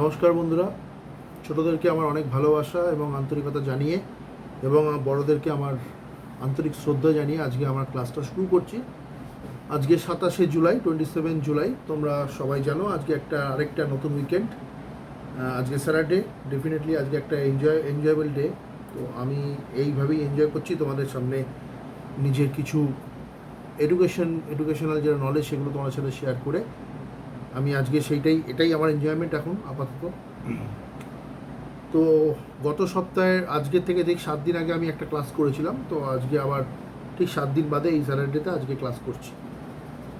নমস্কার বন্ধুরা, ছোটদেরকে আমার অনেক ভালোবাসা এবং আন্তরিকতা জানিয়ে এবং বড়দেরকে আমার আন্তরিক শ্রদ্ধা জানিয়ে আজকে আমার ক্লাসটা শুরু করছি। আজকে 27 জুলাই, 27 জুলাই। তোমরা সবাই জানো আজকে আরেকটা নতুন উইকেন্ড। আজকে স্যাটারডে। ডেফিনেটলি আজকে একটা এনজয়েবল ডে। তো আমি এইভাবেই এনজয় করছি তোমাদের সামনে নিজের কিছু এডুকেশনাল যে নলেজ সেগুলো তোমার সাথে শেয়ার করে। আমি আজকে এটাই আমার এনজয়মেন্ট এখন আপাতত। তো গত সপ্তাহে আজকের থেকে ঠিক 7 দিন আগে আমি একটা ক্লাস করেছিলাম, তো আজকে আবার ঠিক 7 দিন বাদে এই স্যাটারডেতে আজকে ক্লাস করছি।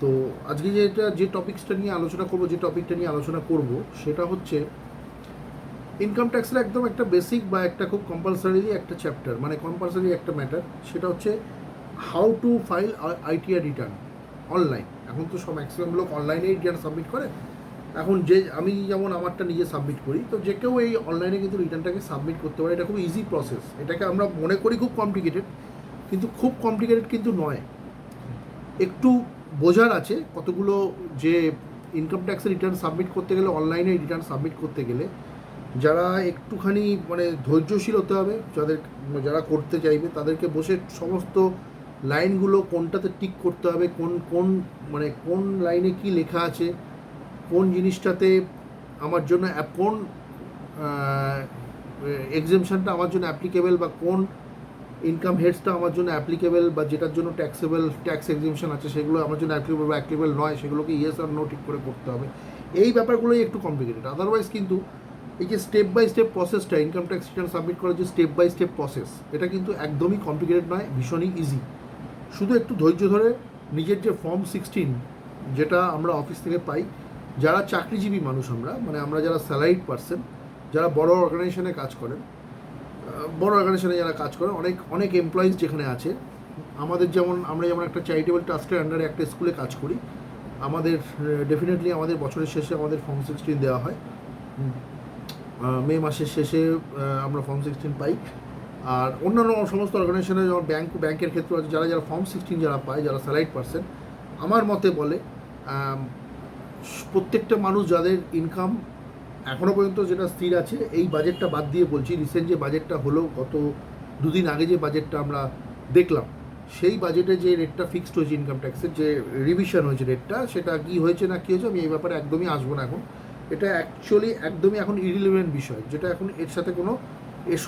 তো আজকে যে টপিকটা নিয়ে আলোচনা করব সেটা হচ্ছে ইনকাম ট্যাক্সের একদম একটা বেসিক বা একটা খুব কম্পালসারি একটা চ্যাপ্টার, মানে কম্পালসারি একটা ম্যাটার। সেটা হচ্ছে how to file ITR return online. এখন তো সব ম্যাক্সিমাম লোক অনলাইনেই রিটার্ন সাবমিট করে। এখন আমি যেমন আমারটা নিজে সাবমিট করি, তো যে কেউ এই অনলাইনে কিন্তু রিটার্নটাকে সাবমিট করতে পারে। এটা খুব ইজি প্রসেস। এটাকে আমরা মনে করি খুব কমপ্লিকেটেড, কিন্তু খুব কমপ্লিকেটেড কিন্তু নয়। একটু বোঝার আছে কতগুলো, যে ইনকাম ট্যাক্সের রিটার্ন সাবমিট করতে গেলে, অনলাইনে রিটার্ন সাবমিট করতে গেলে যারা একটুখানি মানে ধৈর্যশীল হতে হবে, যারা করতে চাইবে তাদেরকে বসে সমস্ত লাইনগুলো কোনটাতে টিক করতে হবে, কোন লাইনে কি লেখা আছে, কোন জিনিসটাতে আমার জন্য কোন এক্সেমশনটা আমার জন্য অ্যাপ্লিকেবল, বা কোন ইনকাম হেডসটা আমার জন্য অ্যাপ্লিকেবল, বা যেটার জন্য ট্যাক্স এক্সেমশন আছে সেগুলো আমার জন্য অ্যাপ্লিকেবল বা অ্যাপ্লিকেবল নয়, সেগুলোকে ইয়েস আর নো ঠিক করে করতে হবে। এই ব্যাপারগুলোই একটু কমপ্লিকেটেড। আদারওয়াইজ কিন্তু এই যে স্টেপ বাই স্টেপ প্রসেসটা, ইনকাম ট্যাক্স রিটার্ন সাবমিট করার যে স্টেপ বাই স্টেপ প্রসেস, এটা কিন্তু একদমই কমপ্লিকেটেড নয়, ভীষণই ইজি। শুধু একটু ধৈর্য ধরে নিজের যে ফর্ম 16, যেটা আমরা অফিস থেকে পাই, যারা চাকরিজীবী মানুষ, আমরা যারা স্যালারিড পার্সন, যারা বড় অর্গানাইজেশনে কাজ করেন, যারা কাজ করেন, অনেক অনেক এমপ্লয়িজ যেখানে আছে। আমরা যেমন একটা চ্যারিটেবল ট্রাস্টের আন্ডারে একটা স্কুলে কাজ করি। আমাদের ডেফিনেটলি আমাদের বছরের শেষে আমাদের ফর্ম 16 দেওয়া হয়। মে মাসের শেষে আমরা ফর্ম 16 পাই। আর অন্যান্য সমস্ত অর্গানাইজেশনে, যেমন ব্যাংকের ক্ষেত্রে আছে, যারা ফর্ম 16 যারা পায়, যারা স্যালারিড পার্সন, আমার মতে বলে প্রত্যেকটা মানুষ যাদের ইনকাম এখনও পর্যন্ত যেটা স্থির আছে, এই বাজেটটা বাদ দিয়ে বলছি, রিসেন্ট যে বাজেটটা হলো গত 2 দিন আগে, যে বাজেটটা আমরা দেখলাম, সেই বাজেটে যে রেটটা ফিক্সড হয়েছে ইনকাম ট্যাক্সের, যে রিভিশন হয়েছে রেটটা, সেটা কী হয়েছে না কী হয়েছে আমি এই ব্যাপারে একদমই আসবো না এখন। এটা অ্যাকচুয়ালি একদমই এখন ইরিলেভেন্ট বিষয়, যেটা এখন এর সাথে কোনো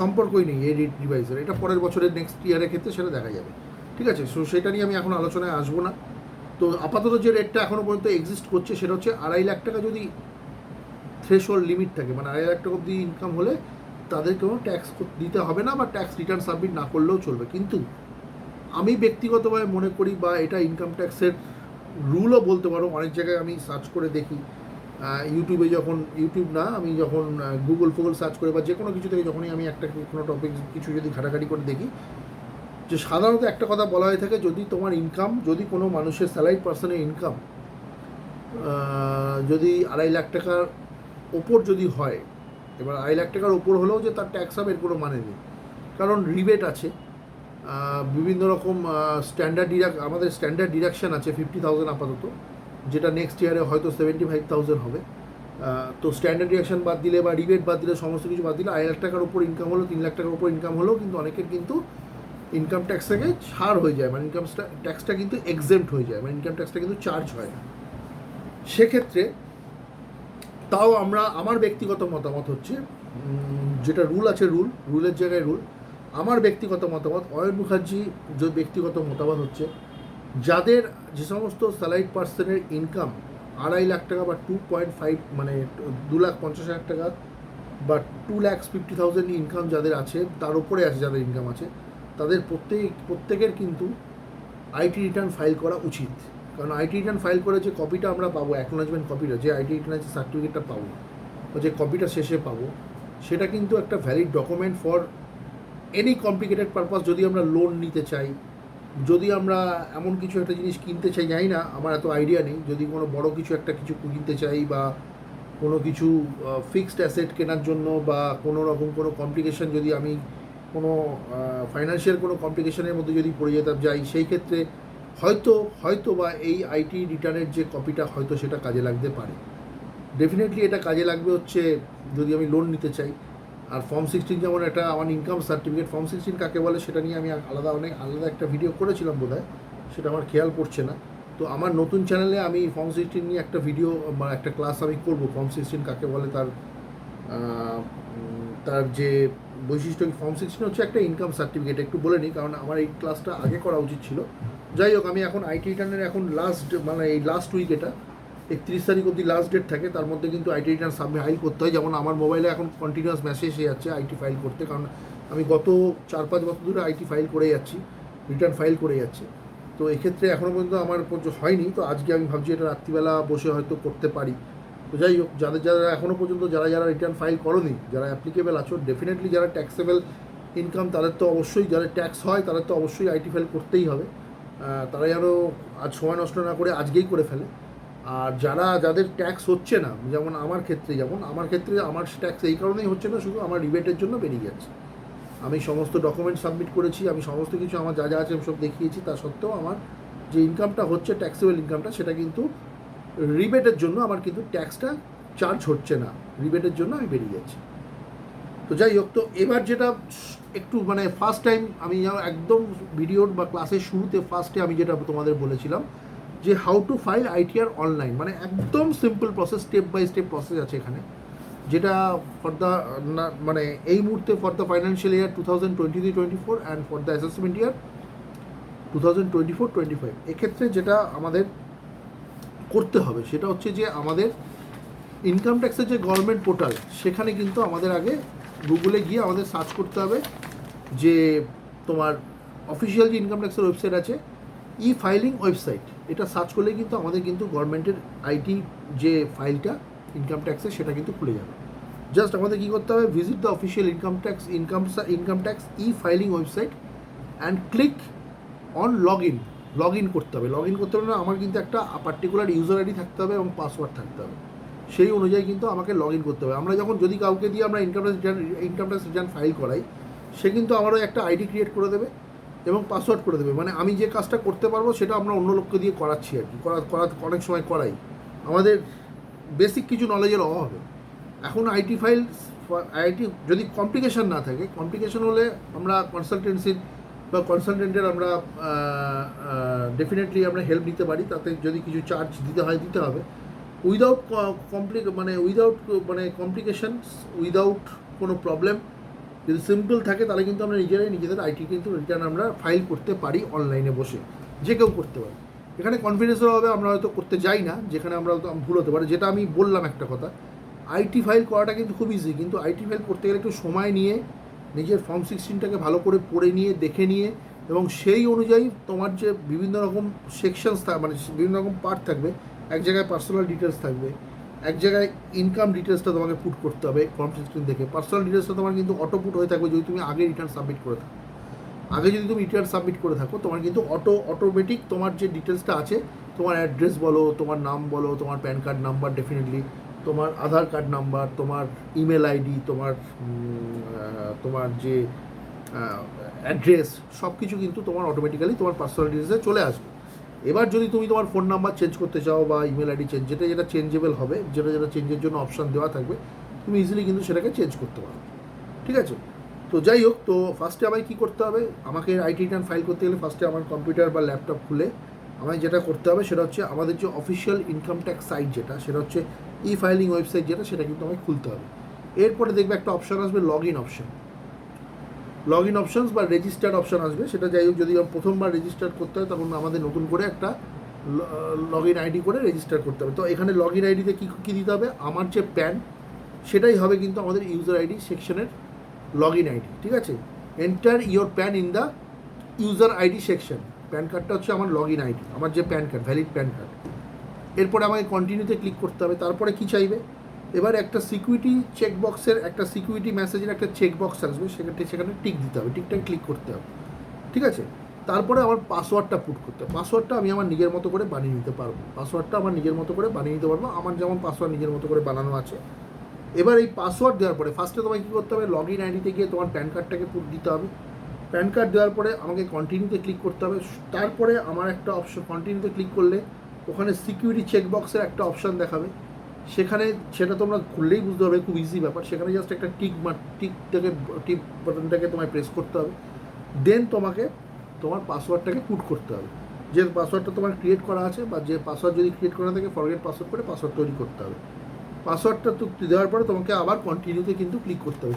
সম্পর্কই নেই এই রেট রিভাইজের। এটা পরের বছরের নেক্সট ইয়ারের ক্ষেত্রে সেটা দেখা যাবে। ঠিক আছে, সো সেটা নিয়ে আমি এখন আলোচনায় আসবো না। তো আপাতত যে রেটটা এখনও পর্যন্ত এক্সিস্ট করছে সেটা হচ্ছে 2.5 লাখ টাকা যদি থ্রেশহোল্ড লিমিট থাকে, মানে 2.5 লাখ টাকা অব্দি ইনকাম হলে তাদের কোনো ট্যাক্স দিতে হবে না, বা ট্যাক্স রিটার্ন সাবমিট না করলেও চলবে। কিন্তু আমি ব্যক্তিগতভাবে মনে করি, বা এটা ইনকাম ট্যাক্সের রুলও বলতে পারো, অনেক জায়গায় আমি সার্চ করে দেখি, আমি যখন গুগল সার্চ করে বা যে কোনো কিছু থেকে যখনই আমি কোনো টপিক কিছু যদি ঘাটাঘাটি করে দেখি, যে সাধারণত একটা কথা বলা হয়ে থাকে, যদি কোনো মানুষের স্যালারি পার্সনের ইনকাম যদি 2.5 লাখ টাকার ওপর যদি হয়, এবার 2.5 লাখ টাকার ওপর হলেও যে তার ট্যাক্স হবে এর কোনো মানে নেই, কারণ রিবেট আছে, বিভিন্ন রকম আমাদের স্ট্যান্ডার্ড ডিডাকশান আছে 50,000 আপাতত, যেটা নেক্সট ইয়ারে হয়তো 75,000 হবে। তো স্ট্যান্ডার্ড ডিডাকশান বাদ দিলে বা রিবেট বাদ দিলে, সমস্ত কিছু বাদ দিলে 2.5 লাখ টাকার ওপর ইনকাম হলো, 3 লাখ টাকার ওপর ইনকাম হলেও কিন্তু অনেকের কিন্তু ইনকাম ট্যাক্স থেকে ছাড় হয়ে যায়, মানে ইনকাম ট্যাক্সটা কিন্তু এক্সেম্প্ট হয়ে যায়, মানে ইনকাম ট্যাক্সটা কিন্তু চার্জ হয় না। সেক্ষেত্রে তাও আমার ব্যক্তিগত মতামত হচ্ছে, যেটা রুল আছে, রুলের জায়গায় রুল, আমার ব্যক্তিগত মতামত, অয়ন মুখার্জি যে ব্যক্তিগত মতামত হচ্ছে, যে সমস্ত স্যালারিড পার্সনের ইনকাম 2.5 লাখ টাকা বা 2.5, মানে 2,50,000 টাকা বা 2,50,000 ইনকাম যাদের আছে, তার উপরে আছে যাদের ইনকাম আছে, তাদের প্রত্যেকের কিন্তু আইটি রিটার্ন ফাইল করা উচিত। কারণ আইটি রিটার্ন ফাইল করে যে কপিটা আমরা পাবো, অ্যাকনোলেজমেন্ট কপিটা, যে আইটি রিটার্নের যে সার্টিফিকেটটা পাবো, বা যে কপিটা শেষে পাবো, সেটা কিন্তু একটা valid document for any complicated purpose. যদি আমরা লোন নিতে চাই, যদি আমরা এমন কিছু একটা জিনিস কিনতে চাই, জানি না, আমার এত আইডিয়া নেই, যদি কোনো বড় কিছু কিনতে চাই, বা কোনো কিছু ফিক্সড অ্যাসেট কেনার জন্য, বা কোনো রকম কোনো কমপ্লিকেশন, যদি আমি কোনো ফাইন্যান্সিয়াল কোনো কমপ্লিকেশনের মধ্যে যদি পড়ে যাই, সেই ক্ষেত্রে হয়তো বা এই আইটি রিটার্নের যে কপিটা হয়তো সেটা কাজে লাগতে পারে। ডেফিনেটলি এটা কাজে লাগবে হচ্ছে যদি আমি লোন নিতে চাই। আর ফর্ম 16 যেমন একটা আমার ইনকাম সার্টিফিকেট, ফর্ম 16 কাকে বলে সেটা নিয়ে আমি আলাদা একটা ভিডিও করেছিলাম বোধহয়, সেটা আমার খেয়াল পড়ছে না। তো আমার নতুন চ্যানেলে আমি ফর্ম 16 নিয়ে একটা ভিডিও বা একটা ক্লাস আমি করব, ফর্ম 16 কাকে বলে, তার যে বৈশিষ্ট্য। ফর্ম 16 হচ্ছে একটা ইনকাম সার্টিফিকেট, একটু বলে নিই কারণ আমার এই ক্লাসটা আগে করা উচিত ছিল। যাই হোক, আমি এখন আইটি রিটার্নের এখন এই লাস্ট উইক, এটা 31 তারিখ অবধি লাস্ট ডেট থাকে, তার মধ্যে কিন্তু আইটি রিটার্ন ফাইল করতে হয়। যেমন আমার মোবাইলে এখন কন্টিনিউয়াস মেসেজ এসে যাচ্ছে আইটি ফাইল করতে, কারণ আমি গত 4-5 বছর ধরে আইটি ফাইল করে যাচ্ছি, রিটার্ন ফাইল করে যাচ্ছি। তো এক্ষেত্রে এখনও পর্যন্ত আমার হয়নি, তো আজকে আমি ভাবছি এটা রাত্রিবেলা বসে হয়তো করতে পারি। তো যাই হোক, যারা এখনও পর্যন্ত যারা রিটার্ন ফাইল করোনি, যারা অ্যাপ্লিকেবল আছো, ডেফিনেটলি যারা ট্যাক্সেবল ইনকাম, তাদের তো অবশ্যই, যারা ট্যাক্স হয় তাদের তো অবশ্যই আইটি ফাইল করতেই হবে। তারা যেন আজ সময় নষ্ট না করে আজকেই করে ফেলে। আর যাদের ট্যাক্স হচ্ছে না, যেমন আমার ক্ষেত্রে আমার ট্যাক্স এই কারণেই হচ্ছে না, শুধু আমার রিবেটের জন্য বেরিয়ে যাচ্ছে। আমি সমস্ত ডকুমেন্ট সাবমিট করেছি, আমি সমস্ত কিছু আমার যা আছে আমি সব দেখিয়েছি, তা সত্ত্বেও আমার যে ইনকামটা হচ্ছে ট্যাক্সেবল ইনকামটা, সেটা কিন্তু রিবেটের জন্য আমার কিন্তু ট্যাক্সটা চার্জ হচ্ছে না, রিবেটের জন্য আমি বেরিয়ে যাচ্ছি। তো যাই হোক, তো এবার যেটা একটু ফার্স্ট টাইম আমি একদম ভিডিওর বা ক্লাসের শুরুতে ফার্স্টে আমি যেটা তোমাদের বলেছিলাম যে how to file ITR online, একদম simple process, step by step process আছে এখানে, যেটা ফর দ্য এই মুহূর্তে for the financial year 2023-24 and for the assessment year 2024-25। এক্ষেত্রে যেটা আমাদের করতে হবে সেটা হচ্ছে যে আমাদের ইনকাম ট্যাক্সের যে গভর্নমেন্ট পোর্টাল, সেখানে কিন্তু আমাদের আগে গুগলে গিয়ে আমাদের সার্চ করতে হবে যে তোমার অফিসিয়াল যে ইনকাম ট্যাক্সের ওয়েবসাইট আছে, ই ফাইলিং ওয়েবসাইট, এটা সার্চ করলে কিন্তু আমাদের কিন্তু গভর্নমেন্টের আইটি যে ফাইলটা ইনকাম ট্যাক্সের, সেটা কিন্তু খুলে যাবে। জাস্ট আমাদের কী করতে হবে, visit the official income tax e filing website and click on log in করতে হবে। না, আমার কিন্তু একটা পার্টিকুলার ইউজার আইডি থাকতে হবে এবং পাসওয়ার্ড থাকতে হবে, সেই অনুযায়ী কিন্তু আমাকে লগ ইন করতে হবে। আমরা যদি কাউকে দিয়ে আমরা ইনকাম ট্যাক্স রিটার্ন ফাইল করাই, সে কিন্তু আমারও একটা আইডি ক্রিয়েট করে দেবে এবং পাসওয়ার্ড করে দেবে। আমি যে কাজটা করতে পারবো সেটা আমরা অন্য লোককে দিয়ে করাচ্ছি আর কি, অনেক সময় করাই, আমাদের বেসিক কিছু নলেজের অভাবে। এখন আইটি যদি কমপ্লিকেশন না থাকে, কমপ্লিকেশন হলে আমরা কনসালটেন্টের আমরা ডেফিনেটলি আমরা হেল্প নিতে পারি, তাতে যদি কিছু চার্জ দিতে হবে। উইদাউট কমপ্লিকেশনস, উইদাউট কোনো প্রবলেম, যদি সিম্পল থাকে তাহলে কিন্তু আমরা নিজেদের আইটি কিন্তু রিটার্ন আমরা ফাইল করতে পারি অনলাইনে বসে, যে কেউ করতে পারে। এখানে কনফিডেন্সও হবে, আমরা হয়তো করতে যাই না, যেখানে আমরা হয়তো ভুল হতে পারে। যেটা আমি বললাম একটা কথা, আইটি ফাইল করাটা কিন্তু খুব ইজি, কিন্তু আইটি ফাইল করতে গেলে একটু সময় নিয়ে নিজের ফর্ম 16টাকে ভালো করে পড়ে নিয়ে দেখে নিয়ে, এবং সেই অনুযায়ী তোমার যে বিভিন্ন রকম সেকশনস বিভিন্ন রকম পার্ট থাকবে, এক জায়গায় পার্সোনাল ডিটেলস থাকবে, এক জায়গায় ইনকাম ডিটেলসটা তোমাকে পুট করতে হবে ফর্ম 16 দেখে। পার্সোনাল ডিটেলসটা তোমার কিন্তু অটো পুট হয়ে থাকবে যদি তুমি আগে রিটার্ন সাবমিট করে থাকো। তোমার কিন্তু অটোমেটিক তোমার যে ডিটেলসটা আছে, তোমার অ্যাড্রেস বলো, তোমার নাম বলো, তোমার প্যান কার্ড নাম্বার, ডেফিনেটলি তোমার আধার কার্ড নাম্বার, তোমার ইমেল আইডি, তোমার যে অ্যাড্রেস, সব কিছু কিন্তু তোমার অটোমেটিক্যালি তোমার পার্সোনাল ডিটেলসে চলে আসবে। এবার যদি তুমি তোমার ফোন নাম্বার চেঞ্জ করতে চাও বা ইমেল আইডি চেঞ্জ, যেটা চেঞ্জেবল হবে, যেটা চেঞ্জের জন্য অপশান দেওয়া থাকবে, তুমি ইজিলি কিন্তু সেটাকে চেঞ্জ করতে পারো। ঠিক আছে? তো যাই হোক, তো ফার্স্টে আমায় কী করতে হবে, আমাকে আইটি রিটার্ন ফাইল করতে গেলে ফার্স্টে আমার কম্পিউটার বা ল্যাপটপ খুলে আমায় যেটা করতে হবে সেটা হচ্ছে আমাদের যে অফিসিয়াল ইনকাম ট্যাক্স সাইট, সেটা হচ্ছে ই ফাইলিং ওয়েবসাইট, সেটা কিন্তু আমায় খুলতে হবে। এরপরে দেখবে একটা অপশান আসবে লগ ইন অপশানস বা রেজিস্টার্ড অপশান আসবে। সেটা যাই হোক, যদি প্রথমবার রেজিস্টার করতে হয় তখন আমাদের নতুন করে একটা লগ ইন আইডি করে রেজিস্টার করতে হবে। তো এখানে লগ ইন আইডিতে কী দিতে হবে, আমার যে প্যান, সেটাই হবে কিন্তু আমাদের ইউজার আইডি সেকশনের লগ ইন আইডি। ঠিক আছে? Enter your pan in the user ID section. Pan কার্ডটা হচ্ছে আমার লগ ইন আইডি, আমার যে pan card, valid pan card. এরপরে আমাকে কন্টিনিউতে ক্লিক করতে হবে। তারপরে কী চাইবে, এবার একটা সিকিউরিটি চেকবক্সের একটা সিকিউরিটি মেসেজের একটা চেকবক্স আসবে, সেখানে টিক দিতে হবে, টিকটা ক্লিক করতে হবে। ঠিক আছে? তারপরে আমার পাসওয়ার্ডটা পুট করতে হবে। পাসওয়ার্ডটা আমি আমার নিজের মতো করে বানিয়ে নিতে পারবো, আমার যেমন পাসওয়ার্ড নিজের মতো করে বানানো আছে। এবার এই পাসওয়ার্ড দেওয়ার পরে ফার্স্টে তোমায় কী করতে হবে, লগ ইন আইডিতে গিয়ে তোমার প্যান কার্ডটাকে পুট দিতে হবে। প্যান কার্ড দেওয়ার পরে আমাকে কন্টিনিউতে ক্লিক করতে হবে। তারপরে আমার একটা অপশন, কন্টিনিউতে ক্লিক করলে ওখানে সিকিউরিটি চেকবক্সের একটা অপশান দেখাবে, সেখানে সেটা তোমরা খুললেই বুঝতে পারবে, খুব ইজি ব্যাপার। সেখানে জাস্ট একটা টিকটাকে টিক বাটনটাকে তোমায় প্রেস করতে হবে, দেন তোমাকে তোমার পাসওয়ার্ডটাকে পুট করতে হবে। যে পাসওয়ার্ডটা তোমার ক্রিয়েট করা আছে বা যে পাসওয়ার্ড যদি ক্রিয়েট করা থাকে ফরগেট পাসওয়ার্ড করে পাসওয়ার্ড তৈরি করতে হবে। পাসওয়ার্ডটা তো দেওয়ার পরে তোমাকে আবার কন্টিনিউতে কিন্তু ক্লিক করতে হবে,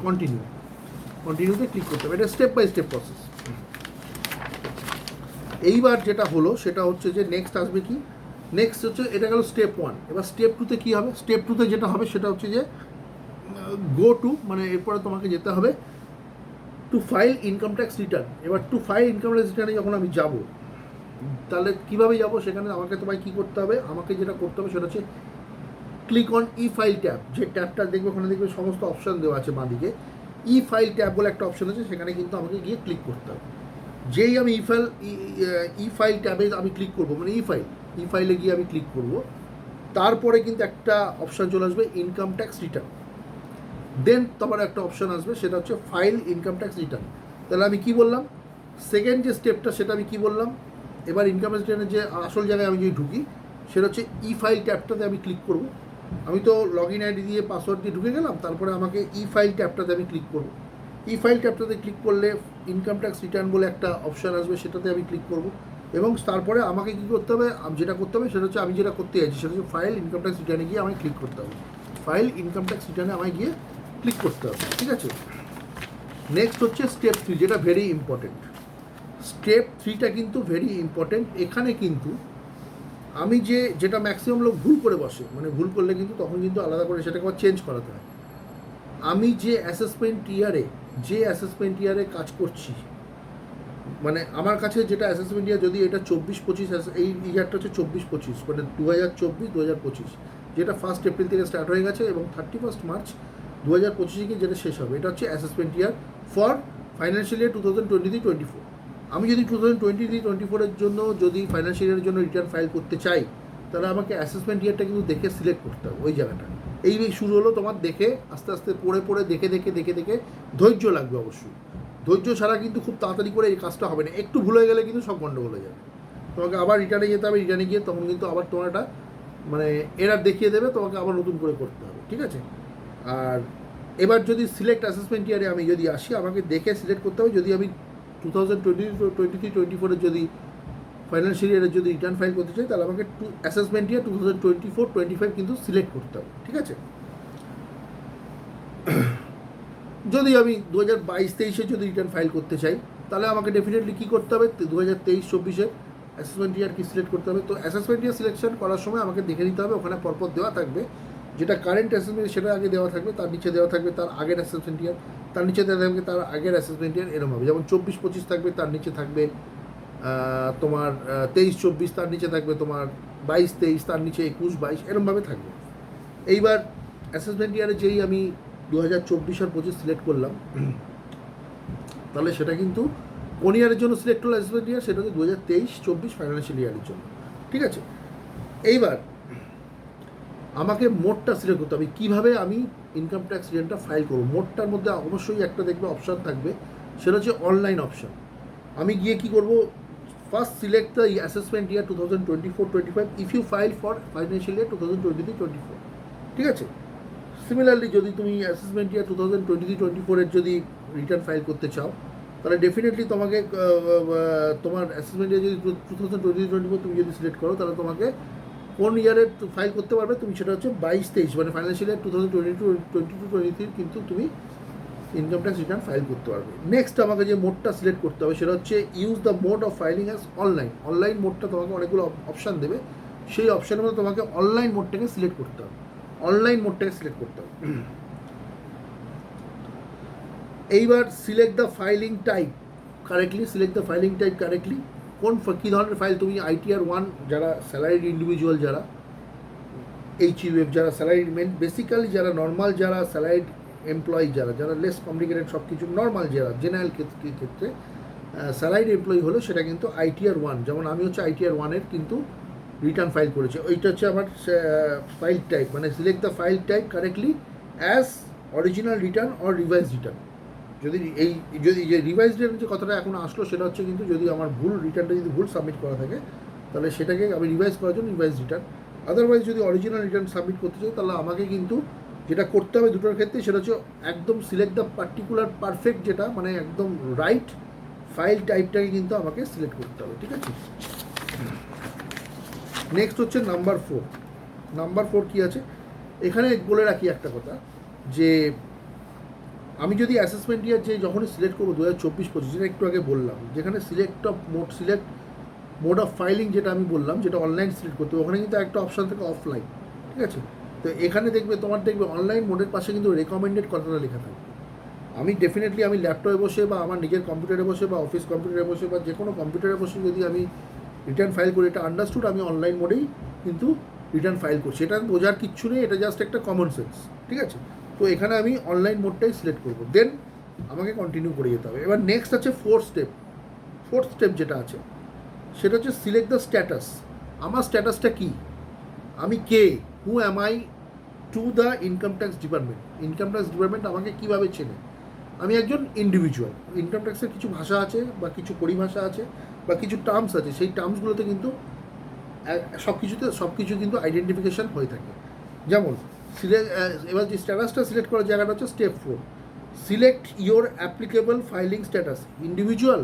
কন্টিনিউতে ক্লিক করতে হবে। এটা স্টেপ বাই স্টেপ প্রসেস। এইবার যেটা হলো সেটা হচ্ছে যে নেক্সট আসবে কি, নেক্সট হচ্ছে এটা গেল স্টেপ 1। এবার স্টেপ 2তে কী হবে, স্টেপ 2তে যেটা হবে সেটা হচ্ছে যে গো টু, মানে এরপরে তোমাকে যেতে হবে two file income tax return. এবার টু ফাইল ইনকাম ট্যাক্স রিটার্নে যখন আমি যাব, তাহলে কীভাবে যাব, সেখানে আমাকে তোমায় কী করতে হবে, আমাকে যেটা করতে হবে সেটা হচ্ছে click on E file tab. যে ট্যাবটা দেখবে ওখানে দেখবে সমস্ত অপশান দেওয়া আছে বাঁদিকে, ই ফাইল ট্যাব বলে একটা অপশান আছে, সেখানে কিন্তু আমাকে গিয়ে ক্লিক করতে হবে। যেই আমি ই ফাইল ট্যাবে আমি ক্লিক করবো, মানে ই ফাইলে গিয়ে আমি ক্লিক করব, তারপরে কিন্তু একটা অপশান চলে আসবে ইনকাম ট্যাক্স রিটার্ন। দেন তোমার একটা অপশান আসবে সেটা হচ্ছে ফাইল ইনকাম ট্যাক্স রিটার্ন। তাহলে আমি কি বললাম, সেকেন্ড যে স্টেপটা সেটা আমি কি বললাম, এবার ইনকাম ট্যাক্স রিটার্নের যে আসল জায়গায় আমি যদি ঢুকি সেটা হচ্ছে ই ফাইল ট্যাবটাতে আমি ক্লিক করব। আমি তো লগ ইন আইডি দিয়ে পাসওয়ার্ড দিয়ে ঢুকে গেলাম, তারপরে আমাকে ই ফাইল ট্যাবটাতে আমি ক্লিক করব। ই ফাইল ট্যাবটাতে ক্লিক করলে ইনকাম ট্যাক্স রিটার্ন বলে একটা অপশান আসবে, সেটাতে আমি ক্লিক করব। এবং তারপরে আমাকে কী করতে হবে, যেটা করতে হবে সেটা হচ্ছে আমি যেটা করতে চাইছি সেটা হচ্ছে ফাইল ইনকাম ট্যাক্স রিটার্নে গিয়ে আমায় ক্লিক করতে হবে। ফাইল ইনকাম ট্যাক্স রিটার্নে আমায় গিয়ে ক্লিক করতে হবে, ঠিক আছে। নেক্সট হচ্ছে স্টেপ 3, যেটা ভেরি ইম্পর্টেন্ট। স্টেপ 3টা কিন্তু ভেরি ইম্পর্টেন্ট। এখানে কিন্তু আমি যেটা ম্যাক্সিমাম লোক ভুল করে বসে, মানে ভুল করলে কিন্তু তখন কিন্তু আলাদা করে সেটাকে আবার চেঞ্জ করাতে হয়। আমি যে অ্যাসেসমেন্ট ইয়ারে কাজ করছি, মানে আমার কাছে যেটা অ্যাসেসমেন্ট ইয়ার, যদি এটা 24-25, এই ইয়ারটা হচ্ছে 24-25, মানে 2024-2025, যেটা 1 এপ্রিল থেকে স্টার্ট হয়ে গেছে এবং 31 মার্চ 2025 গিয়ে যেটা শেষ হবে, এটা হচ্ছে assessment year for financial year 2023-24। আমি যদি 2023-24-এর জন্য যদি ফাইন্যান্সিয়াল ইয়ারের জন্য রিটার্ন ফাইল করতে চাই, তাহলে আমাকে অ্যাসেসমেন্ট ইয়ারটা কিন্তু দেখে সিলেক্ট করতে হবে ওই জায়গাটা। এই শুরু হলো তোমার দেখে, আস্তে আস্তে পড়ে দেখে ধৈর্য লাগবে অবশ্যই। ধৈর্য ছাড়া কিন্তু খুব তাড়াতাড়ি করে এই কাজটা হবে না, একটু ভুল হয়ে গেলে কিন্তু সব গন্ডগোল হয়ে যাবে। তোমাকে আবার রিটার্নে যেতে হবে, রিটার্নে গিয়ে তখন কিন্তু আবার তোমার একটা মানে এরার দেখিয়ে দেবে, তোমাকে আবার নতুন করে করতে হবে, ঠিক আছে। আর এবার যদি সিলেক্ট অ্যাসেসমেন্ট ইয়ারে আমি যদি আসি, আমাকে দেখে সিলেক্ট করতে হবে। যদি আমি 2023-24-এর যদি ফাইন্যান্সিয়াল ইয়ারের যদি রিটার্ন ফাইল করতে চাই, তাহলে আমাকে অ্যাসেসমেন্ট ইয়ার 2024-25 কিন্তু সিলেক্ট করতে হবে, ঠিক আছে। যদি আমি 2022-23-এ যদি রিটার্ন ফাইল করতে চাই, তাহলে আমাকে ডেফিনেটলি কী করতে হবে, 2023-24-এর অ্যাসেসমেন্ট ইয়ার কি সিলেক্ট করতে হবে। তো অ্যাসেসমেন্ট ইয়ার সিলেকশন করার সময় আমাকে দেখে নিতে হবে, ওখানে পরপর দেওয়া থাকবে, যেটা কারেন্ট অ্যাসেসমেন্ট সেটা আগে দেওয়া থাকবে, তার নিচে দেওয়া থাকবে তার আগের অ্যাসেসমেন্ট ইয়ার, তার নিচে দেওয়া থাকবে তার আগের অ্যাসেসমেন্ট ইয়ার, এরকম হবে। যেমন 24-25 থাকবে, তার নিচে থাকবে তোমার 23-24, তার নিচে থাকবে তোমার 22-23, তার নিচে 21-22, এরকমভাবে থাকবে। এইবার অ্যাসেসমেন্ট ইয়ারে যেই আমি 2024 আর 25 সিলেক্ট করলাম, তাহলে সেটা কিন্তু কোন ইয়ারের জন্য সিলেক্ট হলো অ্যাসেসমেন্ট ইয়ার, সেটা হচ্ছে 2023-24 ফাইন্যান্সিয়াল ইয়ারের জন্য, ঠিক আছে। এইবার আমাকে মোডটা সিলেক্ট করতে হবে, কীভাবে আমি ইনকাম ট্যাক্স রিটার্নটা ফাইল করবো। মোডটার মধ্যে অবশ্যই একটা দেখবে অপশান থাকবে, সেটা হচ্ছে অনলাইন অপশান। আমি গিয়ে কী করবো, first select the assessment year 2024-25 if you file for financial year 2023-24, ঠিক আছে। সিমিলারলি যদি তুমি অ্যাসেসমেন্ট ইয়ার 2023-24-এর যদি রিটার্ন ফাইল করতে চাও, তাহলে ডেফিনেটলি তোমাকে তোমার অ্যাসেসমেন্ট ইয়ার যদি 2023-24 তুমি যদি সিলেক্ট করো, তাহলে তোমাকে কোন ইয়ারে ফাইল করতে পারবে তুমি, সেটা হচ্ছে 22-23, মানে ফাইন্যান্সিয়াল ইয়ার 2022-23 কিন্তু তুমি ইনকাম ট্যাক্স রিটার্ন ফাইল করতে পারবে। নেক্সট আমাকে যে মোডটা সিলেক্ট করতে হবে সেটা হচ্ছে use the mode of filing as online. Online মোডটা তোমাকে অনেকগুলো অপশান দেবে, সেই অপশানের মধ্যে তোমাকে অনলাইন মোডটাকে সিলেক্ট করতে হবে, এইবার select the filing type correctly, কোন কী ধরনের ফাইল তুমি ITR 1 যারা স্যালারিড ইন্ডিভিজুয়াল, যারা HUF, যারা স্যালারিড বেসিক্যালি যারা নর্মাল, যারা স্যালারিড এমপ্লয়ি, যারা লেস কমপ্লিকেটেড সব কিছু নর্মাল, যারা জেনারেল ক্ষেত্রে স্যালারিড এমপ্লয়ি হলো, সেটা কিন্তু ITR 1, যেমন আমি হচ্ছে ITR 1-এর কিন্তু রিটার্ন ফাইল করেছে। ওইটা হচ্ছে আমার ফাইল টাইপ, মানে select the file type correctly as original return or revise return. যদি যে রিভাইজ রিটার্ন যে কথাটা এখন আসলো, সেটা হচ্ছে কিন্তু যদি আমার রিটার্নটা যদি ভুল সাবমিট করা থাকে, তাহলে সেটাকে আমি রিভাইজ করার জন্য রিভাইজ রিটার্ন। আদারওয়াইজ যদি অরিজিনাল রিটার্ন সাবমিট করতে চাই তাহলে আমাকে কিন্তু যেটা করতে হবে দুটোর ক্ষেত্রে সেটা হচ্ছে একদম সিলেক্ট দ্য পার্টিকুলার পারফেক্ট, যেটা মানে একদম রাইট ফাইল টাইপটাকে কিন্তু আমাকে সিলেক্ট করতে হবে, ঠিক আছে। নেক্সট হচ্ছে নাম্বার ফোর কী আছে এখানে বলে রাখি একটা কথা, যে আমি যদি অ্যাসেসমেন্ট ইয়ার যে যখনই সিলেক্ট করবো 2024-25, যেটা একটু আগে বললাম, যেখানে সিলেক্ট মোড অফ ফাইলিং যেটা আমি বললাম, যেটা অনলাইন সিলেক্ট করতে হবে, ওখানে কিন্তু একটা অপশান থাকে অফলাইন, ঠিক আছে। তো এখানে তোমার দেখবে অনলাইন মোডের পাশে কিন্তু রেকমেন্ডেড কথাটা লেখা থাকবে। আমি ডেফিনেটলি আমি ল্যাপটপে বসে বা আমার নিজের কম্পিউটারে বসে বা অফিস কম্পিউটারে বসে বা যে কোনো কম্পিউটারে বসে যদি আমি রিটার্ন ফাইল করি, এটা আন্ডারস্টুড আমি অনলাইন মোডেই কিন্তু রিটার্ন ফাইল করছি, এটা বোঝার কিচ্ছু নেই, এটা জাস্ট একটা কমন সেন্স, ঠিক আছে। তো এখানে আমি অনলাইন মোডটাই সিলেক্ট করবো, দেন আমাকে কন্টিনিউ করে যেতে হবে। এবার নেক্সট আছে ফোর্থ স্টেপ যেটা আছে সেটা হচ্ছে সিলেক্ট দ্য স্ট্যাটাস। আমার স্ট্যাটাসটা কী, আমি কে, who am I to the income tax department আমাকে কীভাবে চেনে। আমি একজন ইন্ডিভিজুয়াল, ইনকাম ট্যাক্সের কিছু ভাষা আছে বা কিছু পরিভাষা আছে বা কিছু টার্মস আছে, সেই টার্মসগুলোতে কিন্তু সব কিছু কিন্তু আইডেন্টিফিকেশান হয়ে থাকে। যেমন এবার যে স্ট্যাটাসটা সিলেক্ট করার জায়গাটা হচ্ছে step 4, select your applicable filing status, individual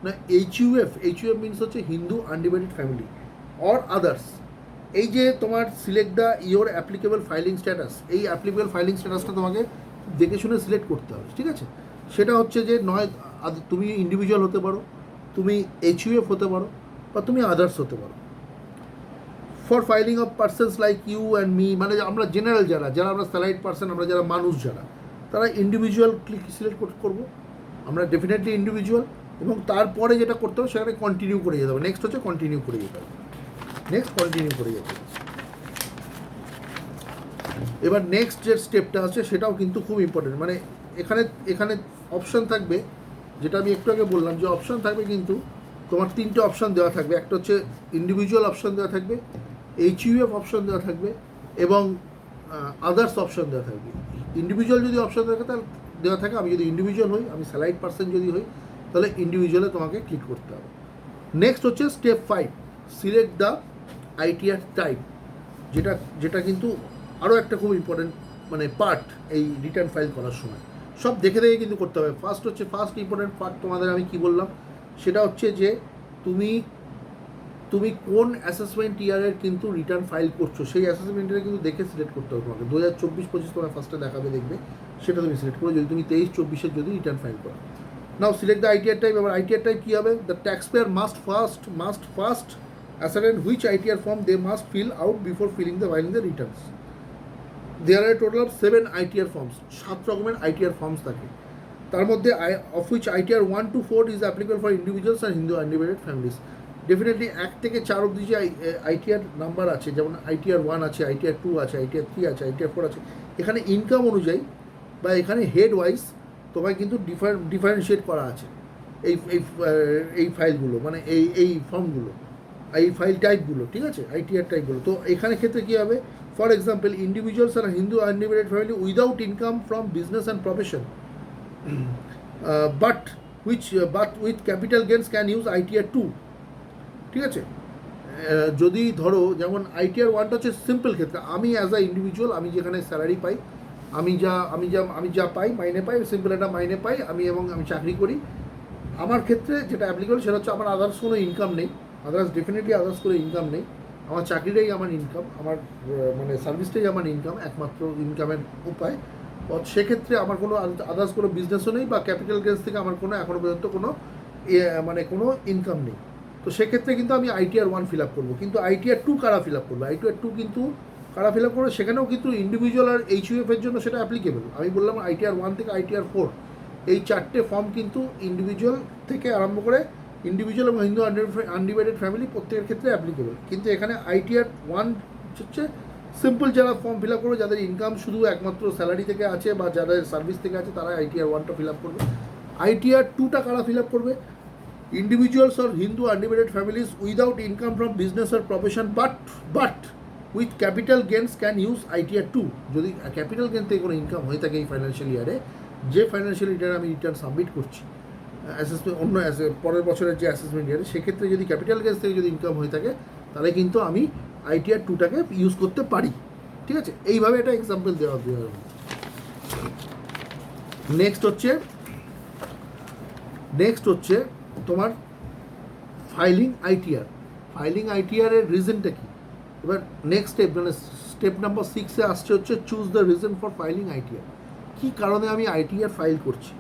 না এইচইউএফ মিনস হচ্ছে Hindu undivided family or others. এই যে তোমার select the your applicable filing status, এই অ্যাপ্লিকেবল ফাইলিং স্ট্যাটাসটা তোমাকে দেখে শুনে সিলেক্ট করতে হবে, ঠিক আছে। সেটা হচ্ছে যে নয় তুমি ইন্ডিভিজুয়াল হতে পারো, তুমি এইচইউএফ হতে পারো, বা তুমি আদার্স হতে পারো। For filing of persons like you and me, মানে আমরা জেনারেল যারা আমরা স্যালারিড পার্সন, আমরা যারা মানুষ তারা ইন্ডিভিজুয়াল সিলেক্ট করবো, আমরা ডেফিনেটলি ইন্ডিভিজুয়াল। এবং তারপরে যেটা করতে হবে সেখানে কন্টিনিউ করে যেতে হবে। নেক্সট হচ্ছে কন্টিনিউ করে যেতে হবে। এবার নেক্সট যে স্টেপটা আছে সেটাও কিন্তু খুব ইম্পর্টেন্ট, মানে এখানে অপশান থাকবে, যেটা আমি একটু আগে বললাম যে অপশান থাকবে, কিন্তু তোমার 3টে অপশান দেওয়া থাকবে। একটা হচ্ছে ইন্ডিভিজুয়াল অপশান দেওয়া থাকবে, এইচইউএফ অপশান দেওয়া থাকবে এবং আদার্স অপশান দেওয়া থাকবে। ইন্ডিভিজুয়াল যদি অপশান দেওয়া থাকে, আমি যদি ইন্ডিভিজুয়াল হই, আমি স্যালারিড পার্সন যদি হই, তাহলে ইন্ডিভিজুয়ালে তোমাকে ক্লিক করতে হবে। নেক্সট হচ্ছে step 5, select the ITR type, যেটা কিন্তু আরও একটা খুব ইম্পর্টেন্ট মানে পার্ট এই রিটার্ন ফাইল করার সময়। সব দেখে কিন্তু করতে হবে। ফার্স্ট ইম্পর্টেন্ট পার্ট তোমাদের আমি কি বললাম, সেটা হচ্ছে যে তুমি কোন অ্যাসেসমেন্ট ইয়ারের কিন্তু রিটার্ন ফাইল করছো, সেই অ্যাসেসমেন্ট ইয়ারে কিন্তু দেখে সিলেক্ট করতে হবে তোমাকে। 2024-25 তোমার ফার্স্টে দেখাবে, দেখবে সেটা তুমি সিলেক্ট করো, যদি তুমি 23-24-এর যদি রিটার্ন ফাইল করো। নাও সিলেক্ট দ্য আইটিআর টাইপ। এবার আইটিআর টাইপ কী হবে, the tax payer must first ascertain which ITR form they must fill out before filing the returns. There are a total of 7 ITR forms, 7 রকমের ITR forms থাকে। তার মধ্যে of which ITR 1 to 4 is applicable for individuals and Hindu undivided families. Definitely 1 থেকে 4 অবধি যে ITR number আছে, যেমন ITR 1 আছে, ITR 2 আছে, ITR 3 আছে, ITR 4 আছে, এখানে ইনকাম অনুযায়ী বা এখানে হেড ওয়াইজ তোমায় কিন্তু ডিফারেন্সিয়েট করা আছে এই ফাইলগুলো, মানে এই ফর্মগুলো, এই ফাইল টাইপগুলো, ঠিক আছে, আইটিআর টাইপগুলো। তো এখানে ক্ষেত্রে কী হবে, ফর এক্সাম্পল ইন্ডিভিজুয়ালস আর Hindu undivided family without income from business and profession but with capital gains can use ITR 2, ঠিক আছে। যদি ধরো যেমন ITR 1টা হচ্ছে সিম্পল ক্ষেত্রে, আমি অ্যাজ আ ইন্ডিভিজুয়াল, আমি যেখানে স্যালারি পাই, আমি যা পাই, মাইনে পাই, সিম্পল একটা মাইনে পাই আমি, এবং আমি চাকরি করি, আমার ক্ষেত্রে যেটা অ্যাপ্লিকেবল সেটা হচ্ছে আমার আদার্স কোনো ইনকাম নেই, ডেফিনেটলি আদার্স করে ইনকাম নেই, আমার চাকরিটাই আমার ইনকাম, আমার মানে সার্ভিসটাই আমার ইনকাম, একমাত্র ইনকামের উপায়। সেক্ষেত্রে আমার কোনো আদার্স কোনো বিজনেসও নেই বা ক্যাপিটাল গেন্স থেকে আমার কোনো এখনও পর্যন্ত কোনো মানে কোনো ইনকাম নেই। তো সেক্ষেত্রে কিন্তু আমি ITR 1 ফিল আপ করবো, কিন্তু ITR 2 কারা ফিল আপ করবো, ITR 2 কিন্তু কারা ফিল আপ করবো, সেখানেও কিন্তু ইন্ডিভিজুয়াল আর এইচইউএফের জন্য সেটা অ্যাপ্লিকেবল। আমি বললাম ITR 1 থেকে ITR 4 এই 4টে ফর্ম কিন্তু ইন্ডিভিজুয়াল থেকে আরম্ভ করে ইন্ডিভিজুয়াল এবং হিন্দু আনডিভাইডেড ফ্যামিলি প্রত্যেকের ক্ষেত্রে অ্যাপ্লিকেবল। কিন্তু এখানে ITR 1 হচ্ছে সিম্পল যারা ফর্ম ফিল আপ করবে, যাদের ইনকাম শুধু একমাত্র স্যালারি থেকে আছে বা যাদের সার্ভিস থেকে আছে, তারা ITR 1টা ফিল আপ করবে। ITR 2টা কারা ফিল আপ করবে, individuals or Hindu undivided families without income from business or profession but with capital gains can use ITR 2। যদি ক্যাপিটাল গেন থেকে কোনো ইনকাম হয়ে থাকে এই ফাইন্যান্সিয়াল ইয়ারে, যে ফাইন্যান্সিয়াল ইয়ারে আমি রিটার্ন সাবমিট করছি, অ্যাসেসমেন্ট পরের বছরের যে অ্যাসেসমেন্ট ইয়ারে, সেক্ষেত্রে যদি ক্যাপিটাল গেন্স থেকে যদি ইনকাম হয়ে থাকে, তাহলে কিন্তু আমি ITR 2টাকে ইউজ করতে পারি। ঠিক আছে, এইভাবে এটা এক্সাম্পল দেওয়া হবে। নেক্সট হচ্ছে তোমার ফাইলিং ITR। ফাইলিং ITR এর রিজনটা কি? এবার নেক্সট স্টেপ, মানে স্টেপ নাম্বার 6-এ আসছে হচ্ছে choose the reason for filing ITR। কী কারণে আমি ITR ফাইল করছি?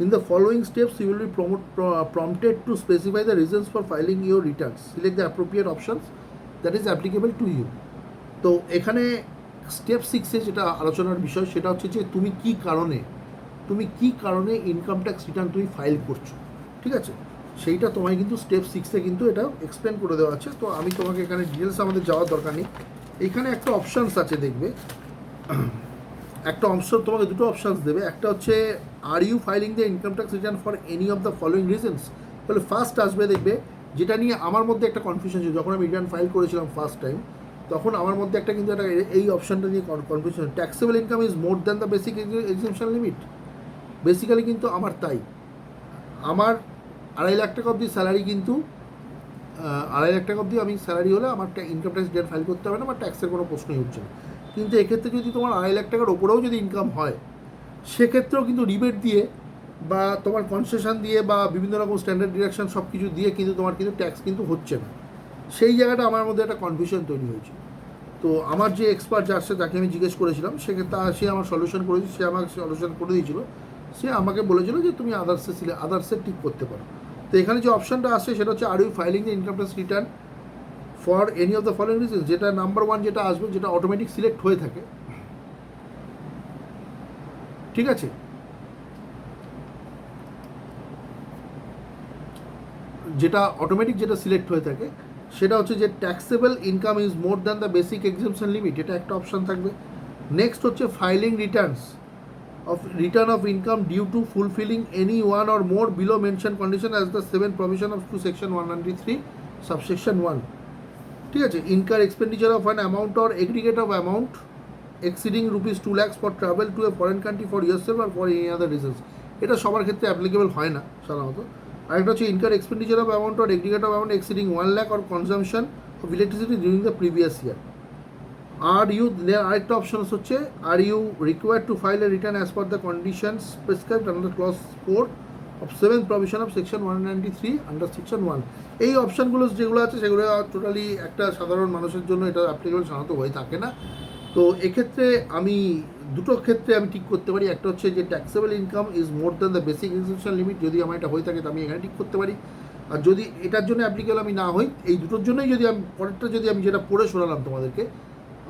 In the following steps you will be prompted to specify the reasons for filing your returns. Select the appropriate options that is applicable to you. তো এখানে step 6-এ যেটা আলোচনার বিষয় সেটা হচ্ছে যে তুমি কী কারণে ইনকাম ট্যাক্স রিটার্ন তুমি ফাইল করছো। ঠিক আছে, সেইটা তোমায় কিন্তু স্টেপ 6-এ কিন্তু এটা এক্সপ্লেন করে দেওয়া আছে। তো আমি তোমাকে এখানে ডিটেলস আমাদের যাওয়ার দরকার নেই। এইখানে একটা অপশানস আছে, দেখবে একটা অপশন, তোমাকে দুটো অপশানস দেবে। একটা হচ্ছে are you filing the income tax return for any of the following reasons. তাহলে ফার্স্ট আসবে, দেখবে যেটা নিয়ে আমার মধ্যে একটা কনফিউশন ছিল যখন আমি রিটার্ন ফাইল করেছিলাম ফার্স্ট টাইম, তখন আমার মধ্যে একটা কিন্তু একটা এই অপশানটা নিয়ে confusion, taxable income is more than the basic exemption limit. Basically কিন্তু আমার তাই, আমার 2.5 লাখ টাকা অবধি স্যালারি, কিন্তু 2.5 লাখ টাকা অবধি আমি স্যালারি হলে আমার ইনকাম ট্যাক্স রিটার্ন ফাইল করতে হবে না, আমার ট্যাক্সের কোনো প্রশ্নই হচ্ছে না। কিন্তু এক্ষেত্রে যদি তোমার 2.5 লাখ টাকার ওপরেও যদি ইনকাম হয়, সেক্ষেত্রেও কিন্তু রিবেট দিয়ে বা তোমার কনসেশন দিয়ে বা বিভিন্ন রকম স্ট্যান্ডার্ড ডিডাকশন সব কিছু দিয়ে কিন্তু তোমার কিন্তু ট্যাক্স কিন্তু হচ্ছে না। সেই জায়গাটা আমার মধ্যে একটা কনফিউশন তৈরি হয়েছে। তো আমার যে এক্সপার্ট যাকে আমি জিজ্ঞেস করেছিলাম, সে আমার সলিউশন করেছে, সে আমাকে সলিউশন করে দিয়েছিল। সে আমাকে বলেছিল যে তুমি আদার্সে ঠিক করতে পারো। তো এখানে যে অপশানটা আসছে সেটা হচ্ছে are you filing the income tax return for any of the following reasons, যেটা নাম্বার 1 যেটা আসবে, যেটা অটোমেটিক সিলেক্ট হয়ে থাকে। ঠিক আছে, যেটা অটোমেটিক যেটা সিলেক্ট হয়ে থাকে সেটা হচ্ছে যে taxable income is more than the basic exemption limit, এটা একটা অপশান থাকবে। নেক্সট হচ্ছে filing return of income due to fulfilling any one or more below mention condition as the 7 provision of to section 193 subsection 1। ঠিক আছে, incur expenditure of an amount or aggregate of amount exceeding ₹2 lakhs for travel to a foreign country for yourself আর for any other reasons. এটা সবার ক্ষেত্রে applicable হয় না সাধারণত। আরেকটা হচ্ছে incur expenditure of amount or aggregate of amount exceeding 1 lakh or consumption of electricity during the previous year. আরেকটা অপশন হচ্ছে are you required to file a return as per the conditions prescribed under clause 4 of 7th provision of section 193 under section 1। এই অপশানগুলো যেগুলো আছে সেগুলো totally একটা সাধারণ মানুষের জন্য এটা অ্যাপ্লিকেবল সাধারণত হয়ে থাকে না। তো এক্ষেত্রে আমি দুটো ক্ষেত্রে আমি ঠিক করতে পারি। একটা হচ্ছে যে taxable income is more than the basic exemption limit, যদি আমার এটা হয়ে থাকে তো আমি এখানে ঠিক করতে পারি। আর যদি এটার জন্য অ্যাপ্লিকেবল আমি না হই, এই দুটোর জন্যই যদি আমি পরেরটা যদি আমি যেটা পড়ে শোনালাম তোমাদেরকে,